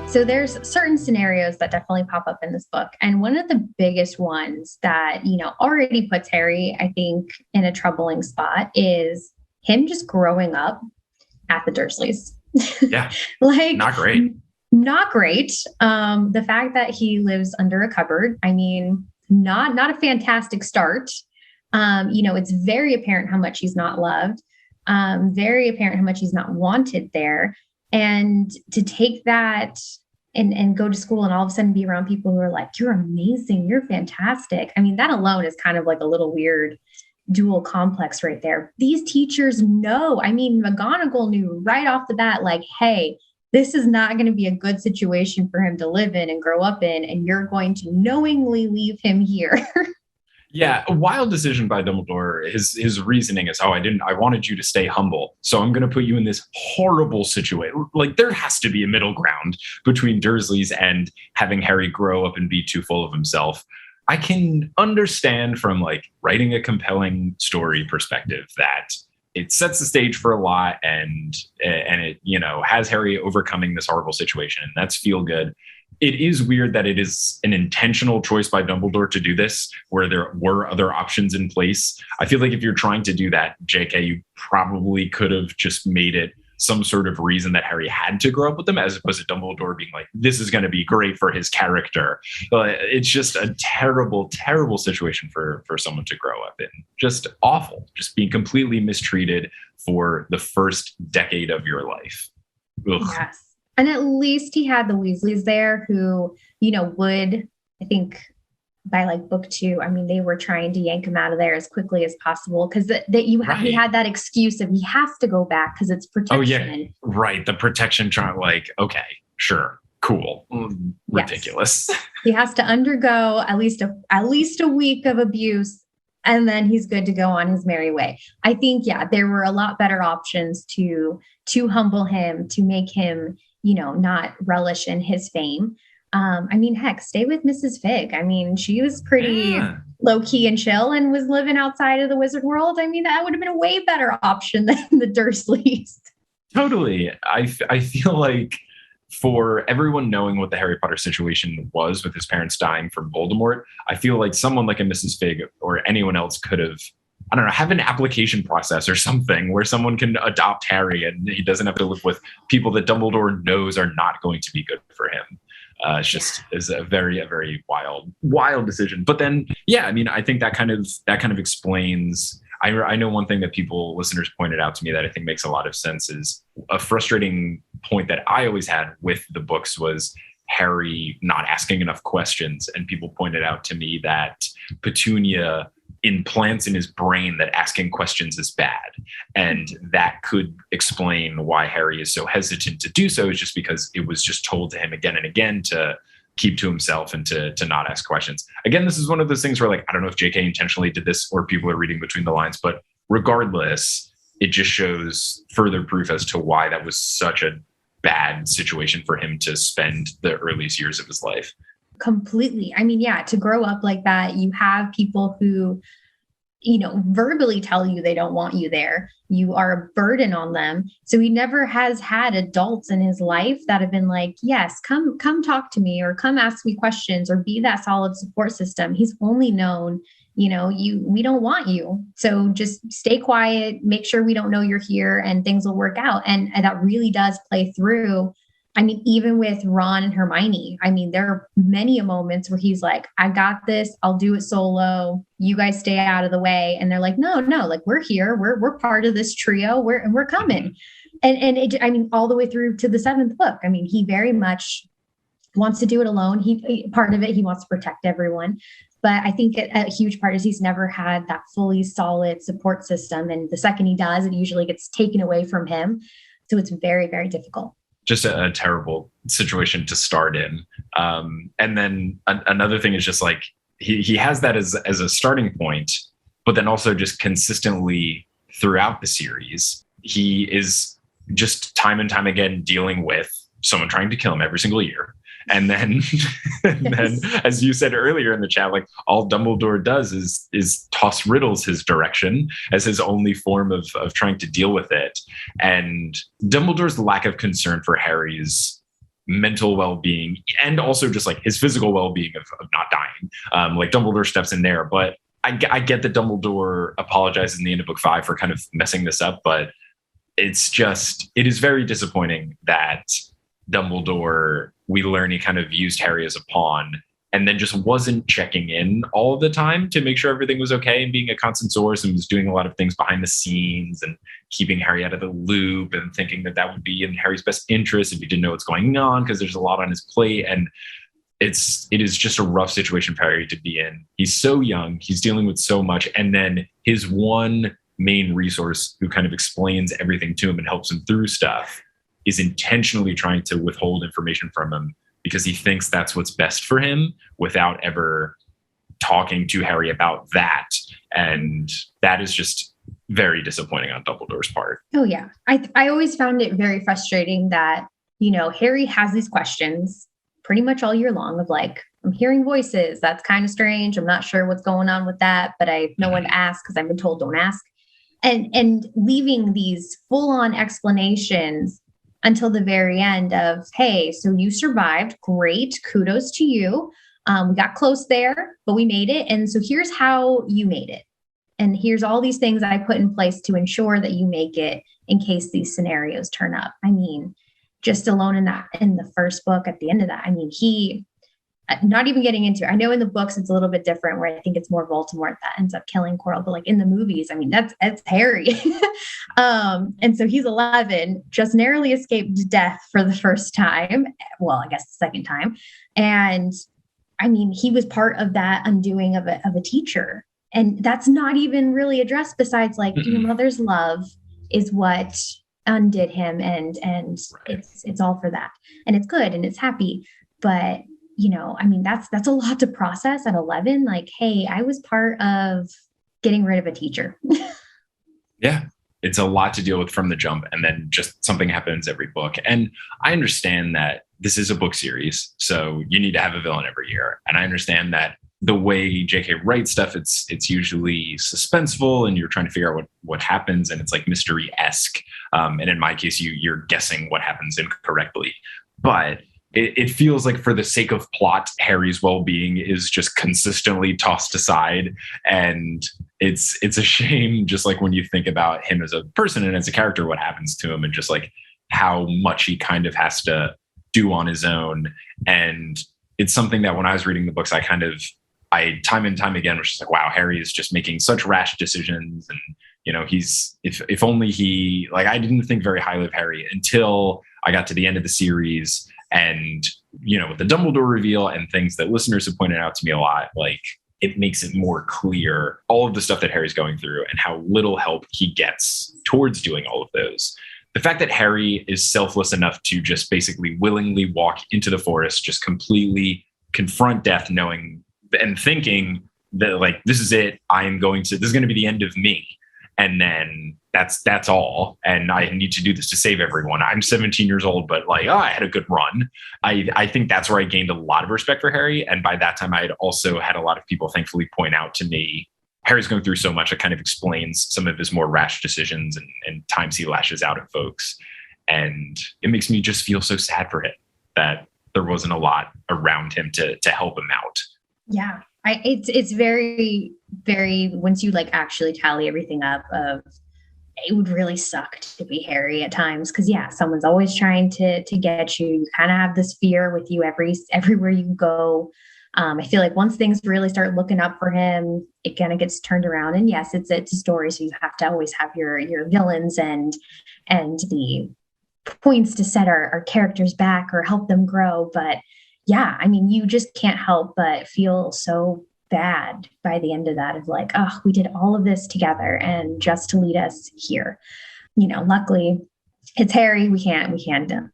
So there's certain scenarios that definitely pop up in this book. And one of the biggest ones that, you know, already puts Harry, I think, in a troubling spot is him just growing up at the Dursleys. Yeah. Not great. Not great. The fact that he lives under a cupboard, I mean, not a fantastic start. You know, it's very apparent how much he's not loved. Very apparent how much he's not wanted there. And to take that and go to school and all of a sudden be around people who are like, you're amazing, you're fantastic. I mean, that alone is kind of like a little weird dual complex right there. These teachers know, I mean, McGonagall knew right off the bat, like, hey, this is not going to be a good situation for him to live in and grow up in, and you're going to knowingly leave him here. Yeah, a wild decision by Dumbledore. His reasoning is, I wanted you to stay humble, so I'm going to put you in this horrible situation. Like, there has to be a middle ground between Dursleys and having Harry grow up and be too full of himself. I can understand from like writing a compelling story perspective that it sets the stage for a lot, and it, you know, has Harry overcoming this horrible situation, and that's feel good. It is weird that it is an intentional choice by Dumbledore to do this, where there were other options in place. I feel like if you're trying to do that, JK, you probably could have just made it some sort of reason that Harry had to grow up with them, as opposed to Dumbledore being like, this is going to be great for his character. It's just a terrible, terrible situation for someone to grow up in. Just awful. Just being completely mistreated for the first decade of your life. Ugh. Yes. And at least he had the Weasleys there who, you know, would, I think by like book 2, I mean, they were trying to yank him out of there as quickly as possible, because he had that excuse of he has to go back because it's protection. Oh, yeah. Right. The protection trial, like, okay, sure. Cool. Ridiculous. Yes. He has to undergo at least a week of abuse, and then he's good to go on his merry way. I think, yeah, there were a lot better options to humble him, to make him, you know, not relish in his fame. I mean, heck, stay with Mrs. Fig. I mean, she was pretty low key and chill and was living outside of the wizard world. I mean, that would have been a way better option than the Dursleys. Totally. I feel like for everyone knowing what the Harry Potter situation was with his parents dying from Voldemort, I feel like someone like a Mrs. Fig or anyone else could have, I don't know, have an application process or something where someone can adopt Harry and he doesn't have to live with people that Dumbledore knows are not going to be good for him. Is a very wild decision. But then, yeah, I mean, I think that kind of explains. I know one thing that listeners pointed out to me that I think makes a lot of sense is a frustrating point that I always had with the books was Harry not asking enough questions, and people pointed out to me that Petunia implants in his brain that asking questions is bad, and that could explain why Harry is so hesitant to do so, is just because it was just told to him again and again to keep to himself and to not ask questions. Again, this is one of those things where, like, I don't know if JK intentionally did this or people are reading between the lines, but regardless, it just shows further proof as to why that was such a bad situation for him to spend the earliest years of his life. Completely. I mean, yeah, to grow up like that, you have people who, you know, verbally tell you they don't want you there. You are a burden on them. So he never has had adults in his life that have been like, yes, come talk to me, or come ask me questions, or be that solid support system. He's only known, you know, we don't want you. So just stay quiet, make sure we don't know you're here, and things will work out. And that really does play through. I mean, even with Ron and Hermione, I mean, there are many moments where he's like, I got this. I'll do it solo. You guys stay out of the way. And they're like, no, like, we're here. We're part of this trio. We're coming. And it, I mean, all the way through to the 7th book. I mean, he very much wants to do it alone. Part of it, he wants to protect everyone. But I think a huge part is he's never had that fully solid support system. And the second he does, it usually gets taken away from him. So it's very, very difficult. Just a terrible situation to start in. And then another thing is just like, he has that as a starting point, but then also just consistently throughout the series, he is just time and time again dealing with someone trying to kill him every single year. And then, then, as you said earlier in the chat, like, all Dumbledore does is toss riddles his direction as his only form of trying to deal with it. And Dumbledore's lack of concern for Harry's mental well-being, and also just like his physical well-being of not dying. Like, Dumbledore steps in there, but I get that Dumbledore apologizes in the end of book 5 for kind of messing this up, but it is very disappointing that Dumbledore, we learn he kind of used Harry as a pawn, and then just wasn't checking in all of the time to make sure everything was okay, and being a constant source, and was doing a lot of things behind the scenes and keeping Harry out of the loop, and thinking that would be in Harry's best interest if he didn't know what's going on, because there's a lot on his plate. And it is just a rough situation for Harry to be in. He's so young, he's dealing with so much, and then his one main resource who kind of explains everything to him and helps him through stuff is intentionally trying to withhold information from him because he thinks that's what's best for him without ever talking to Harry about that. And that is just very disappointing on Dumbledore's part. Oh, yeah. I always found it very frustrating that, you know, Harry has these questions pretty much all year long of like, I'm hearing voices. That's kind of strange. I'm not sure what's going on with that, but I have no one to ask because I've been told don't ask. And leaving these full-on explanations until the very end of, hey, so you survived. Great. Kudos to you. We got close there, but we made it. And so here's how you made it. And here's all these things I put in place to ensure that you make it in case these scenarios turn up. I mean, just alone in the first book at the end of that, I mean, he, not even getting into, I know in the books it's a little bit different where I think it's more Voldemort that ends up killing Quirrell, but like in the movies, I mean, that's Harry. And so he's 11, just narrowly escaped death for the first time. Well, I guess the second time. And I mean, he was part of that undoing of a teacher. And that's not even really addressed besides like, your mother's love is what undid him. And Right. it's all for that. And it's good and it's happy. But, you know, I mean, that's a lot to process at 11. Like, hey, I was part of getting rid of a teacher. Yeah. It's a lot to deal with from the jump. And then just something happens every book. And I understand that this is a book series, so you need to have a villain every year. And I understand that the way JK writes stuff, it's usually suspenseful and you're trying to figure out what happens, and it's like mystery-esque. And in my case, you're guessing what happens incorrectly. But it feels like for the sake of plot, Harry's well-being is just consistently tossed aside. And it's a shame, just like when you think about him as a person and as a character, what happens to him and just like how much he kind of has to do on his own. And it's something that when I was reading the books, I time and time again was just like, wow, Harry is just making such rash decisions. And, you know, if only he, like, I didn't think very highly of Harry until I got to the end of the series. And, you know, with the Dumbledore reveal and things that listeners have pointed out to me a lot, like, it makes it more clear all of the stuff that Harry's going through and how little help he gets towards doing all of those. The fact that Harry is selfless enough to just basically willingly walk into the forest, just completely confront death, knowing and thinking that like, this is it. This is going to be the end of me. And then that's all. And I need to do this to save everyone. I'm 17 years old, but like, I had a good run. I think that's where I gained a lot of respect for Harry. And by that time, I had also had a lot of people thankfully point out to me, Harry's going through so much. It kind of explains some of his more rash decisions and times he lashes out at folks. And it makes me just feel so sad for him that there wasn't a lot around him to help him out. Yeah. It's very, very, once you like actually tally everything up, it would really suck to be Harry at times. Cause yeah, someone's always trying to get you. You kind of have this fear with you everywhere you go. I feel like once things really start looking up for him, it kind of gets turned around. And yes, it's a story. So you have to always have your villains and the points to set our characters back or help them grow. But yeah, I mean, you just can't help but feel so bad by the end of that of like, oh, we did all of this together and just to lead us here. You know, luckily it's Harry. We can't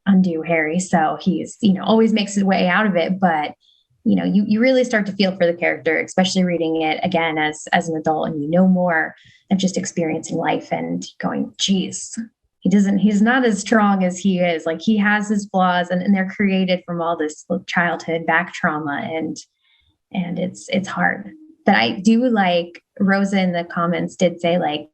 undo Harry. So he's, you know, always makes his way out of it. But, you know, you really start to feel for the character, especially reading it again as an adult and you know more of just experiencing life and going, geez, he's not as strong as he is. Like he has his flaws and they're created from all this childhood back trauma and it's hard. But I do like Rosa in the comments did say like,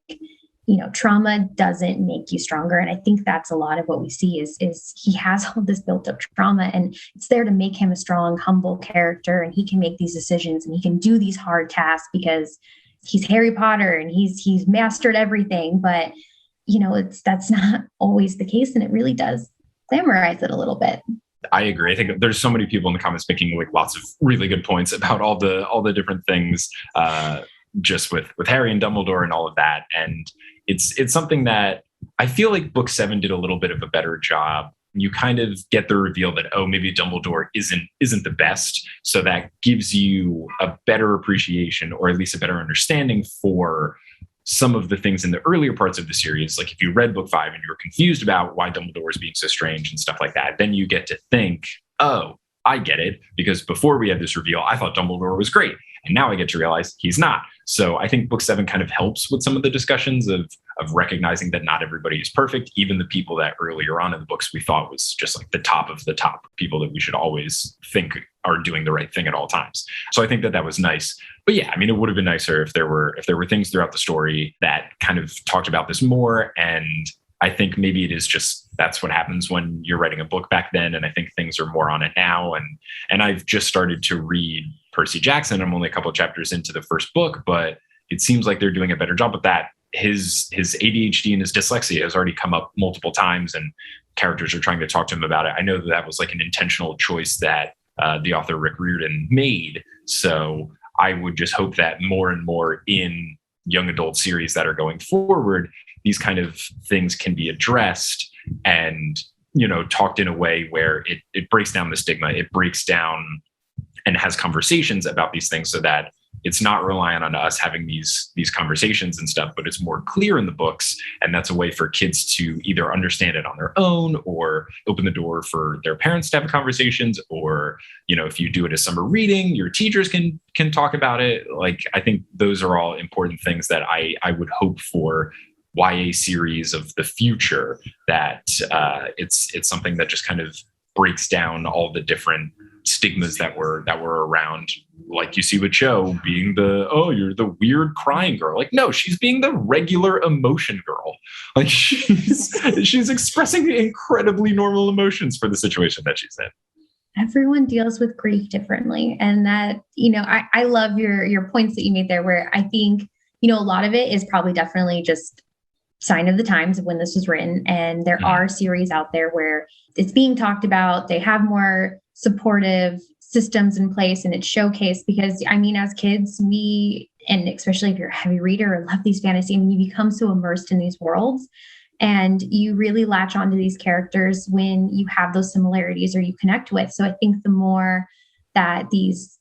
you know, trauma doesn't make you stronger. And I think that's a lot of what we see is he has all this built up trauma and it's there to make him a strong, humble character. And he can make these decisions and he can do these hard tasks because he's Harry Potter and he's mastered everything. But you know, that's not always the case. And it really does glamorize it a little bit. I agree. I think there's so many people in the comments making like lots of really good points about all the different things, just with Harry and Dumbledore and all of that. And it's something that I feel like book 7 did a little bit of a better job. You kind of get the reveal that, oh, maybe Dumbledore isn't the best. So that gives you a better appreciation or at least a better understanding for some of the things in the earlier parts of the series, like if you read book 5 and you're confused about why Dumbledore is being so strange and stuff like that, then you get to think, oh, I get it. Because before we had this reveal, I thought Dumbledore was great. And now I get to realize he's not. So I think book 7 kind of helps with some of the discussions of recognizing that not everybody is perfect. Even the people that earlier on in the books we thought was just like the top of the top people that we should always think are doing the right thing at all times. So I think that was nice. But yeah, I mean, it would have been nicer if there were things throughout the story that kind of talked about this more. And I think maybe it is just that's what happens when you're writing a book back then. And I think things are more on it now. And I've just started to read Percy Jackson. I'm only a couple of chapters into the first book, but it seems like they're doing a better job with that. His ADHD and his dyslexia has already come up multiple times, and characters are trying to talk to him about it. I know that was like an intentional choice that the author Rick Riordan made. So I would just hope that more and more in young adult series that are going forward, these kind of things can be addressed and, talked in a way where it breaks down the stigma, it breaks down and has conversations about these things so that it's not reliant on us having these conversations and stuff, but it's more clear in the books. And that's a way for kids to either understand it on their own or open the door for their parents to have conversations. Or, if you do it as summer reading, your teachers can talk about it. Like, I think those are all important things that I would hope for YA series of the future, that it's something that just kind of breaks down all the different stigmas that were around, like you see with Cho being you're the weird crying girl. Like, no, she's being the regular emotion girl. Like, she's expressing incredibly normal emotions for the situation that she's in. Everyone deals with grief differently. And that, I love your points that you made there, where I think, a lot of it is probably definitely just sign of the times of when this was written. And there are series out there where it's being talked about. They have more supportive systems in place and it's showcased, because as kids, and especially if you're a heavy reader or love these fantasy, you become so immersed in these worlds and you really latch onto these characters when you have those similarities or you connect with. So I think the more that these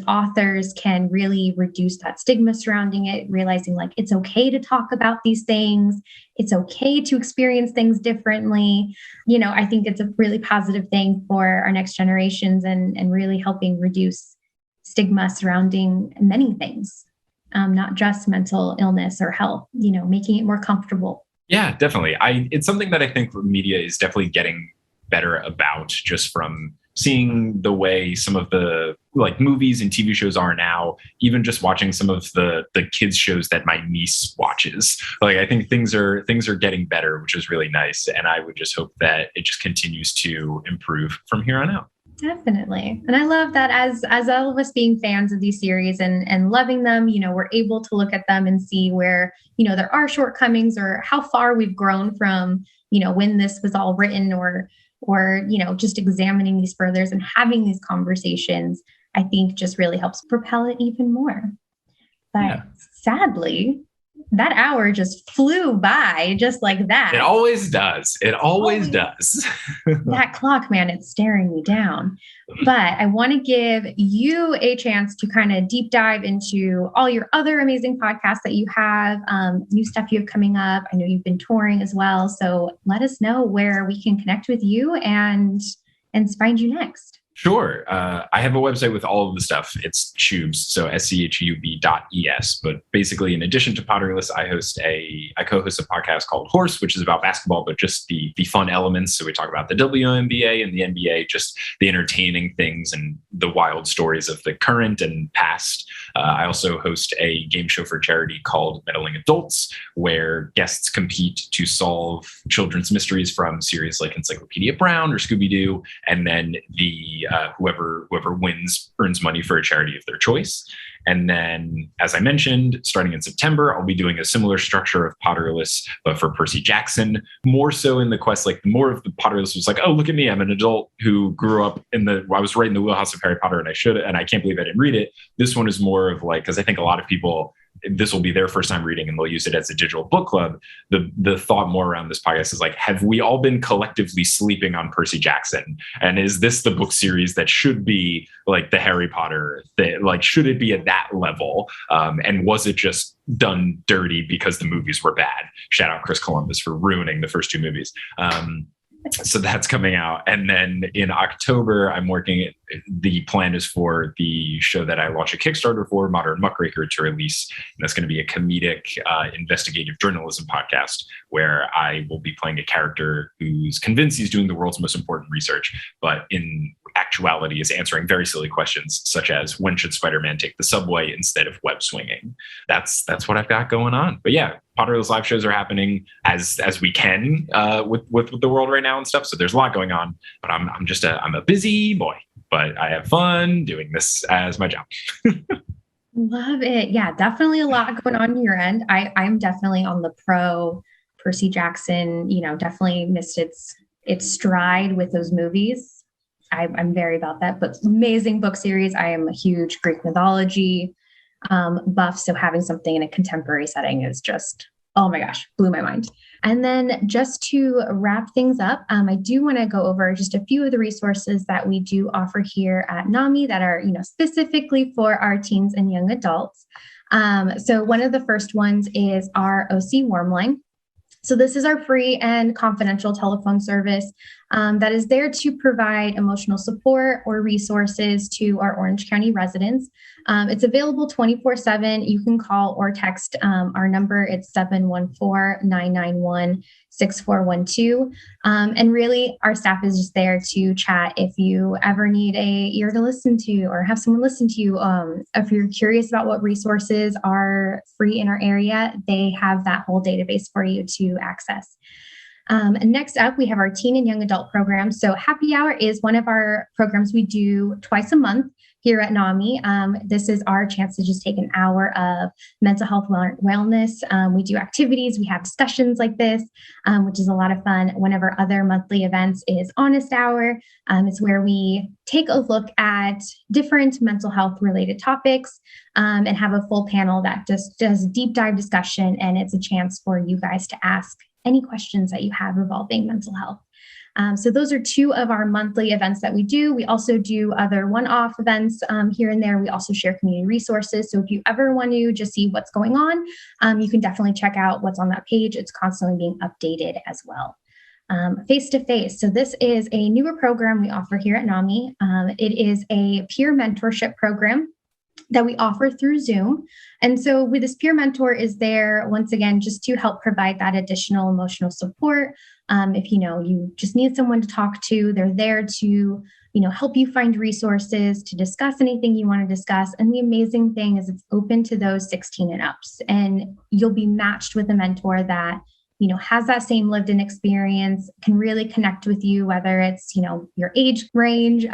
authors can really reduce that stigma surrounding it, realizing like it's okay to talk about these things, it's okay to experience things differently. I think it's a really positive thing for our next generations and really helping reduce stigma surrounding many things, not just mental illness or health, making it more comfortable. Yeah, definitely. It's something that I think media is definitely getting better about, just from seeing the way some of the movies and TV shows are now, even just watching some of the kids shows that my niece watches. I think things are getting better, which is really nice. And I would just hope that it just continues to improve from here on out. Definitely. And I love that as all of us being fans of these series and loving them, we're able to look at them and see where, there are shortcomings or how far we've grown from, when this was all written or just examining these further and having these conversations, I think just really helps propel it even more. But sadly, that hour just flew by just like that. It always does. It always does. That clock, man, it's staring me down. But I want to give you a chance to kind of deep dive into all your other amazing podcasts that you have, new stuff you have coming up. I know you've been touring as well. So let us know where we can connect with you and find you next. Sure. I have a website with all of the stuff. It's Schubes, so schub.es. But basically, in addition to Potterless, I co-host a podcast called Horse, which is about basketball, but just the fun elements. So we talk about the WNBA and the NBA, just the entertaining things and the wild stories of the current and past. I also host a game show for charity called Meddling Adults, where guests compete to solve children's mysteries from series like Encyclopedia Brown or Scooby-Doo, and then whoever wins earns money for a charity of their choice. And then, as I mentioned, starting in September, I'll be doing a similar structure of Potterless, but for Percy Jackson, more so in the quest. Like, the more of the Potterless was like, oh, look at me, I'm an adult who grew up I was right in the wheelhouse of Harry Potter, and I can't believe I didn't read it. This one is more of because I think a lot of people, this will be their first time reading and they'll use it as a digital book club. The thought more around this podcast is like, have we all been collectively sleeping on Percy Jackson? And is this the book series that should be like the Harry Potter thing? Like, should it be at that level? And was it just done dirty because the movies were bad? Shout out Chris Columbus for ruining the first two movies. So that's coming out. And then in October, I'm working, the plan is for the show that I launched a Kickstarter for, Modern Muckraker, to release. And that's going to be a comedic investigative journalism podcast where I will be playing a character who's convinced he's doing the world's most important research, but in actuality is answering very silly questions, such as when should Spider-Man take the subway instead of web swinging? That's what I've got going on. But yeah, Potterless live shows are happening as we can with the world right now and stuff. So there's a lot going on, but I'm a busy boy, but I have fun doing this as my job. Love it. Yeah, definitely a lot going on your end. I'm definitely on the pro Percy Jackson, definitely missed its stride with those movies. I'm very about that, but amazing book series. I am a huge Greek mythology buff. So having something in a contemporary setting is just, oh my gosh, blew my mind. And then just to wrap things up, I do want to go over just a few of the resources that we do offer here at NAMI that are, specifically for our teens and young adults. So one of the first ones is our OC Warm Line. So this is our free and confidential telephone service that is there to provide emotional support or resources to our Orange County residents. It's available 24/7. You can call or text our number. It's 714-991-6412. And really, our staff is just there to chat if you ever need a ear to listen to or have someone listen to you. If you're curious about what resources are free in our area, they have that whole database for you to access. And next up, we have our teen and young adult program. So Happy Hour is one of our programs we do twice a month here at NAMI. This is our chance to just take an hour of mental health wellness. We do activities, we have discussions like this, which is a lot of fun. One of our other monthly events is Honest Hour. It's where we take a look at different mental health related topics and have a full panel that just does deep dive discussion. And it's a chance for you guys to ask any questions that you have revolving mental health. So those are two of our monthly events that we do. We also do other one-off events here and there. We also share community resources. So if you ever want to just see what's going on, you can definitely check out what's on that page. It's constantly being updated as well. Face-to-face. So this is a newer program we offer here at NAMI. It is a peer mentorship program that we offer through Zoom. And so with this peer mentor is there, once again, just to help provide that additional emotional support. If you just need someone to talk to, they're there to help you find resources to discuss anything you want to discuss. And the amazing thing is it's open to those 16 and ups, and you'll be matched with a mentor that has that same lived in experience, can really connect with you, whether it's, your age range,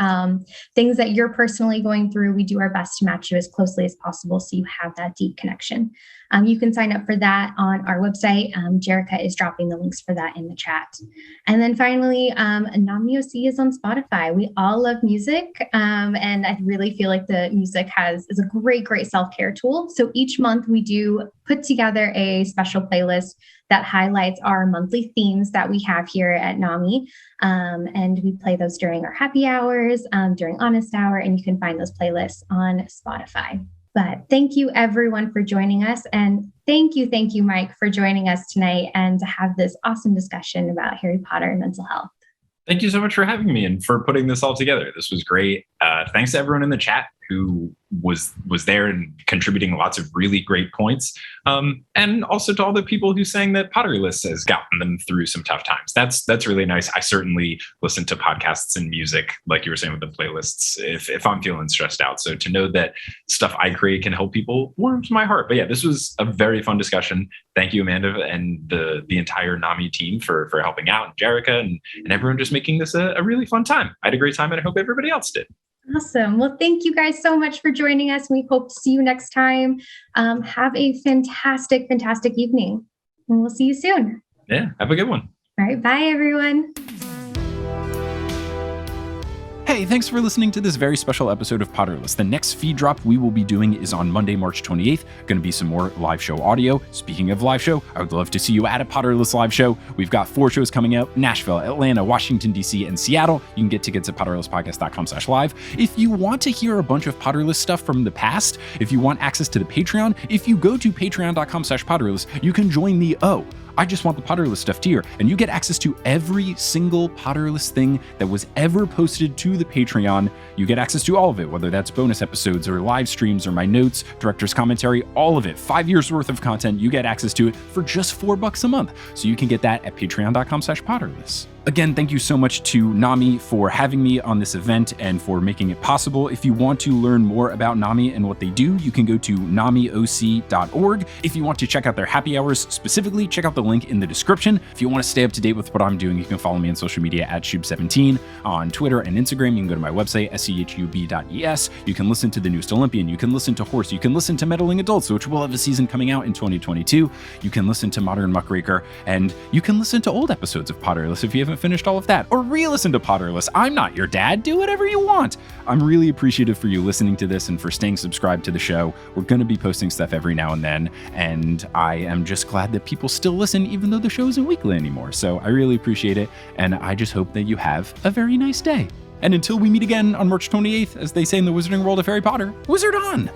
things that you're personally going through. We do our best to match you as closely as possible so you have that deep connection. You can sign up for that on our website. Jerica is dropping the links for that in the chat. And then finally, NAMI-OC is on Spotify. We all love music. And I really feel like the music is a great, great self-care tool. So each month we do put together a special playlist that highlights our monthly themes that we have here at NAMI. And we play those during our happy hours, during Honest Hour, and you can find those playlists on Spotify. But thank you everyone for joining us. And thank you, Mike, for joining us tonight and to have this awesome discussion about Harry Potter and mental health. Thank you so much for having me and for putting this all together. This was great. Thanks to everyone in the chat who was there and contributing lots of really great points. And also to all the people who saying that Potterless has gotten them through some tough times. That's really nice. I certainly listen to podcasts and music, like you were saying with the playlists, if I'm feeling stressed out. So to know that stuff I create can help people warms my heart. But yeah, this was a very fun discussion. Thank you, Amanda, and the entire NAMI team for helping out, and Jerica and everyone just making this a really fun time. I had a great time, and I hope everybody else did. Awesome. Well, thank you guys so much for joining us. We hope to see you next time. Have a fantastic, fantastic evening, and we'll see you soon. Yeah, have a good one. All right. Bye, everyone. Hey, Hey, thanks for listening to this very special episode of Potterless. The next feed drop we will be doing is on Monday, March 28th. Going to be some more live show audio. Speaking of live show, I would love to see you at a Potterless live show. We've got 4 shows coming out: Nashville, Atlanta, Washington, D.C., and Seattle. You can get tickets at potterlesspodcast.com/live. If you want to hear a bunch of Potterless stuff from the past, if you want access to the Patreon, if you go to patreon.com/Potterless, you can join the I Just Want the Potterless Stuff tier, and you get access to every single Potterless thing that was ever posted to the Patreon. You get access to all of it, whether that's bonus episodes or live streams or my notes, director's commentary, all of it. 5 years worth of content. You get access to it for just $4 a month. So you can get that at patreon.com/Potterless. Again, thank you so much to NAMI for having me on this event and for making it possible. If you want to learn more about NAMI and what they do, you can go to NAMI-OC.org. If you want to check out their happy hours specifically, check out the link in the description. If you want to stay up to date with what I'm doing, you can follow me on social media at Schubes17 on Twitter and Instagram. You can go to my website, schub.es. You can listen to The Newest Olympian. You can listen to Horse. You can listen to Meddling Adults, which will have a season coming out in 2022. You can listen to Modern Muckraker, and you can listen to old episodes of Potterless if you haven't finished all of that, or re-listen to Potterless. I'm not your dad. Do whatever you want. I'm really appreciative for you listening to this and for staying subscribed to the show. We're going to be posting stuff every now and then, and I am just glad that people still listen even though the show isn't weekly anymore. So I really appreciate it, and I just hope that you have a very nice day. And until we meet again on March 28th, as they say in the Wizarding World of Harry Potter, Wizard on!